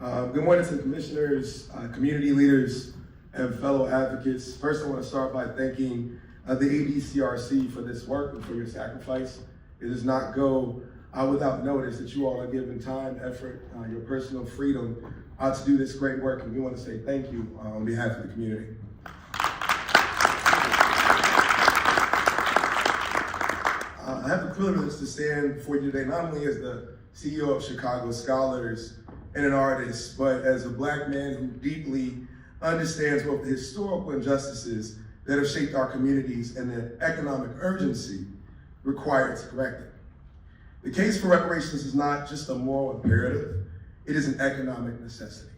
Good morning to the commissioners, community leaders, and fellow advocates. First, I want to start by thanking the ADCRC for this work and for your sacrifice. It does not go without notice that you all are giving time, effort, your personal freedom to do this great work, and we want to say thank you on behalf of the community. I have the privilege to stand before you today, not only as the CEO of Chicago Scholars and an artist, but as a Black man who deeply understands both the historical injustices that have shaped our communities and the economic urgency required to correct it. The case for reparations is not just a moral imperative, it is an economic necessity.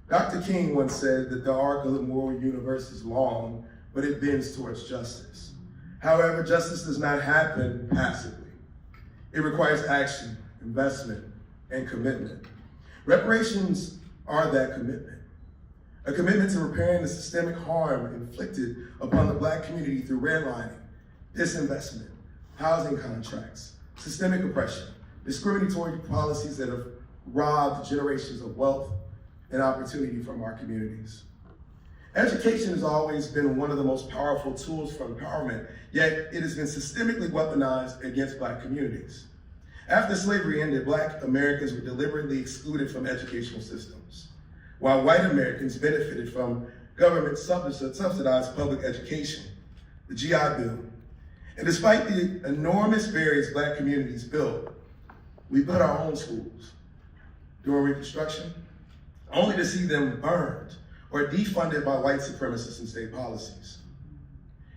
Dr. King once said that the arc of the moral universe is long, but it bends towards justice. However, justice does not happen passively. It requires action, investment, and commitment. Reparations are that commitment. A commitment to repairing the systemic harm inflicted upon the Black community through redlining, disinvestment, housing contracts, systemic oppression, discriminatory policies that have robbed generations of wealth and opportunity from our communities. Education has always been one of the most powerful tools for empowerment, yet it has been systemically weaponized against Black communities. After slavery ended, Black Americans were deliberately excluded from educational systems, while white Americans benefited from government subsidized public education, the GI Bill. And despite the enormous barriers Black communities built, we built our own schools during Reconstruction, only to see them burned or defunded by white supremacists and state policies.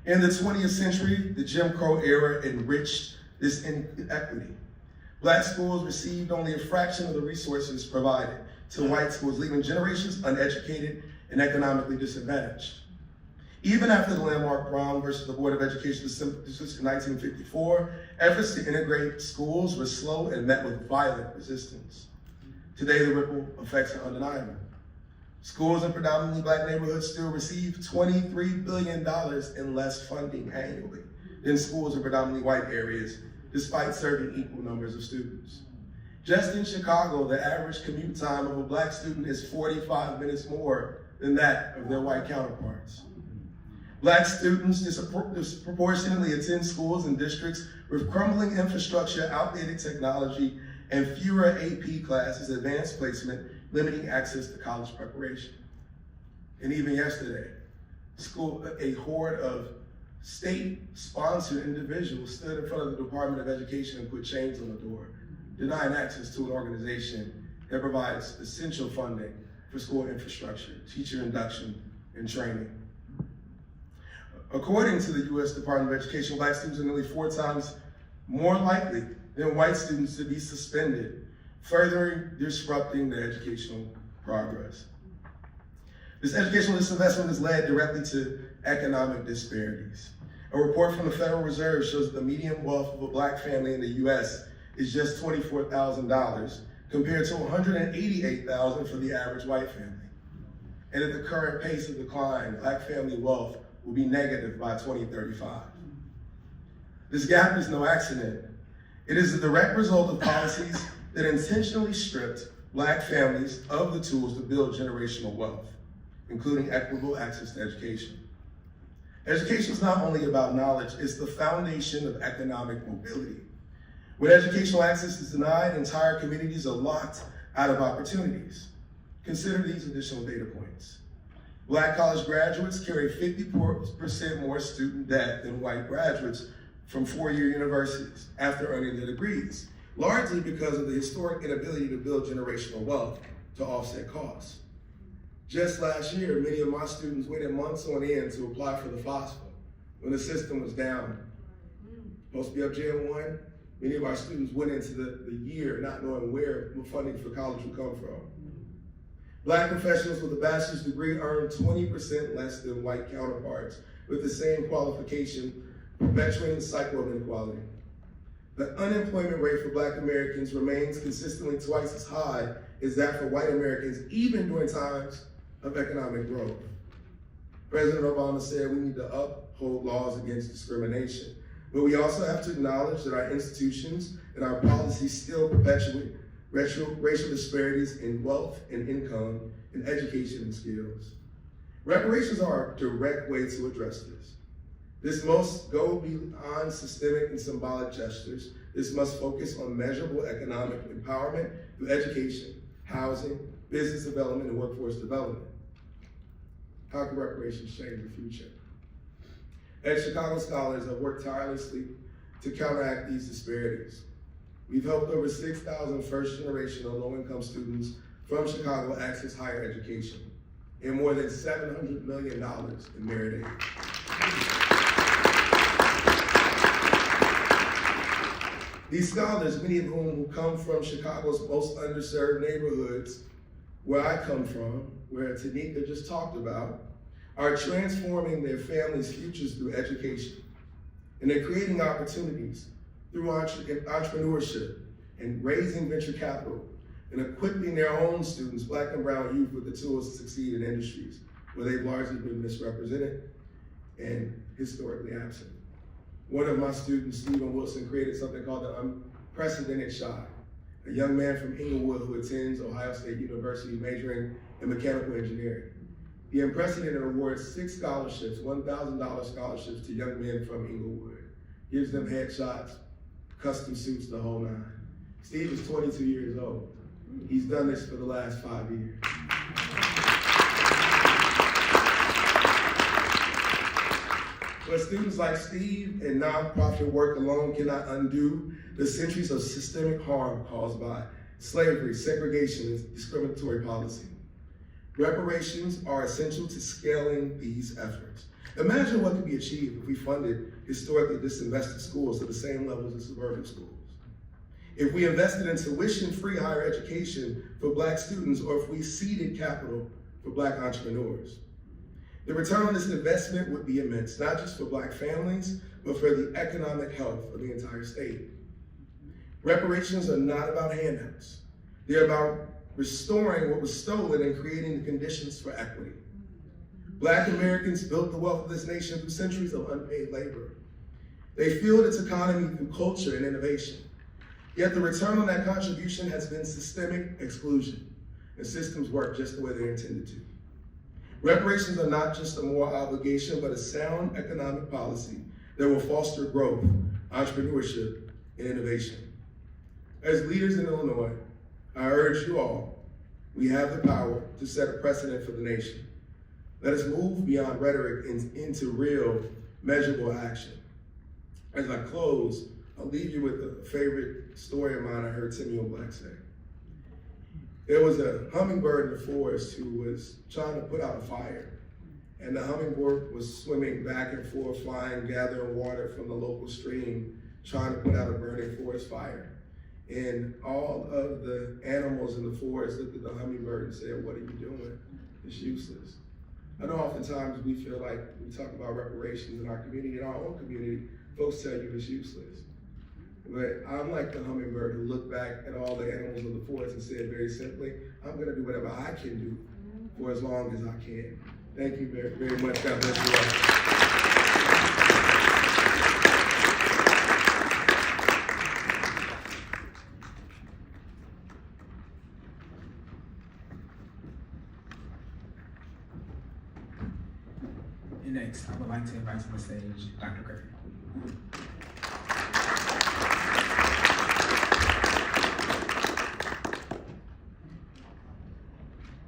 In the 20th century, the Jim Crow era enriched this inequity. Black schools received only a fraction of the resources provided to white schools, leaving generations uneducated and economically disadvantaged. Even after the landmark Brown versus the Board of Education decision in 1954, efforts to integrate schools were slow and met with violent resistance. Today, the ripple effects are undeniable. Schools in predominantly Black neighborhoods still receive $23 billion in less funding annually than schools in predominantly white areas, despite serving equal numbers of students. Just in Chicago, the average commute time of a Black student is 45 minutes more than that of their white counterparts. Black students disproportionately attend schools in districts with crumbling infrastructure, outdated technology, and fewer AP classes, advanced placement, limiting access to college preparation. And even yesterday, a horde of state-sponsored individuals stood in front of the Department of Education and put chains on the door, denying access to an organization that provides essential funding for school infrastructure, teacher induction, and training. According to the U.S. Department of Education, Black students are nearly 4 times more likely than white students to be suspended, further disrupting their educational progress. This educational disinvestment has led directly to economic disparities. A report from the Federal Reserve shows that the median wealth of a Black family in the U.S. is just $24,000 compared to $188,000 for the average white family. And at the current pace of decline, Black family wealth will be negative by 2035. This gap is no accident. It is a direct result of policies that intentionally stripped Black families of the tools to build generational wealth, including equitable access to education. Education is not only about knowledge, it's the foundation of economic mobility. When educational access is denied, entire communities are locked out of opportunities. Consider these additional data points. Black college graduates carry 50% more student debt than white graduates from 4-year universities after earning their degrees, largely because of the historic inability to build generational wealth to offset costs. Just last year, many of my students waited months on end to apply for the FOSFA when the system was down. Supposed to be up Jan 1, many of our students went into the year not knowing where funding for college would come from. Black professionals with a bachelor's degree earn 20% less than white counterparts with the same qualification, perpetuating the cycle of inequality. The unemployment rate for Black Americans remains consistently twice as high as that for white Americans, even during times of economic growth. President Obama said we need to uphold laws against discrimination, but we also have to acknowledge that our institutions and our policies still perpetuate racial disparities in wealth and income, and education and skills. Reparations are a direct way to address this. This must go beyond systemic and symbolic gestures. This must focus on measurable economic empowerment through education, housing, business development, and workforce development. How can reparations change the future? As Chicago Scholars have worked tirelessly to counteract these disparities. We've helped over 6,000 first-generation or low-income students from Chicago access higher education and more than $700 million in merit aid. These scholars, many of whom come from Chicago's most underserved neighborhoods, where I come from, where Tanika just talked about, are transforming their families' futures through education. And they're creating opportunities through entrepreneurship and raising venture capital and equipping their own students, Black and brown youth, with the tools to succeed in industries where they've largely been misrepresented and historically absent. One of my students, Stephen Wilson, created something called the Unprecedented Shot, a young man from Inglewood who attends Ohio State University majoring in mechanical engineering. The Unprecedented awards 6 scholarships, $1,000 scholarships to young men from Inglewood, gives them headshots, custom suits, the whole nine. Steve is 22 years old. He's done this for the last 5 years. But students like Steve and nonprofit work alone cannot undo the centuries of systemic harm caused by slavery, segregation, and discriminatory policy. Reparations are essential to scaling these efforts. Imagine what could be achieved if we funded historically disinvested schools to the same levels as suburban schools. If we invested in tuition-free higher education for Black students, or if we seeded capital for Black entrepreneurs. The return on this investment would be immense, not just for Black families, but for the economic health of the entire state. Reparations are not about handouts. They're about restoring what was stolen and creating the conditions for equity. Black Americans built the wealth of this nation through centuries of unpaid labor. They fueled its economy through culture and innovation. Yet the return on that contribution has been systemic exclusion, and systems work just the way they're intended to. Reparations are not just a moral obligation, but a sound economic policy that will foster growth, entrepreneurship, and innovation. As leaders in Illinois, I urge you all, we have the power to set a precedent for the nation. Let us move beyond rhetoric into real, measurable action. As I close, I'll leave you with a favorite story of mine I heard Timmy Black say. There was a hummingbird in the forest who was trying to put out a fire. And the hummingbird was swimming back and forth, flying, gathering water from the local stream, trying to put out a burning forest fire. And all of the animals in the forest looked at the hummingbird and said, "What are you doing? It's useless." I know oftentimes we feel like we talk about reparations in our community, in our own community, folks tell you it's useless. But I'm like the hummingbird who looked back at all the animals of the forest and said very simply, I'm gonna do whatever I can do for as long as I can. Thank you very, very much. God bless you all. And next, I would like to invite to the stage Dr. Griffin.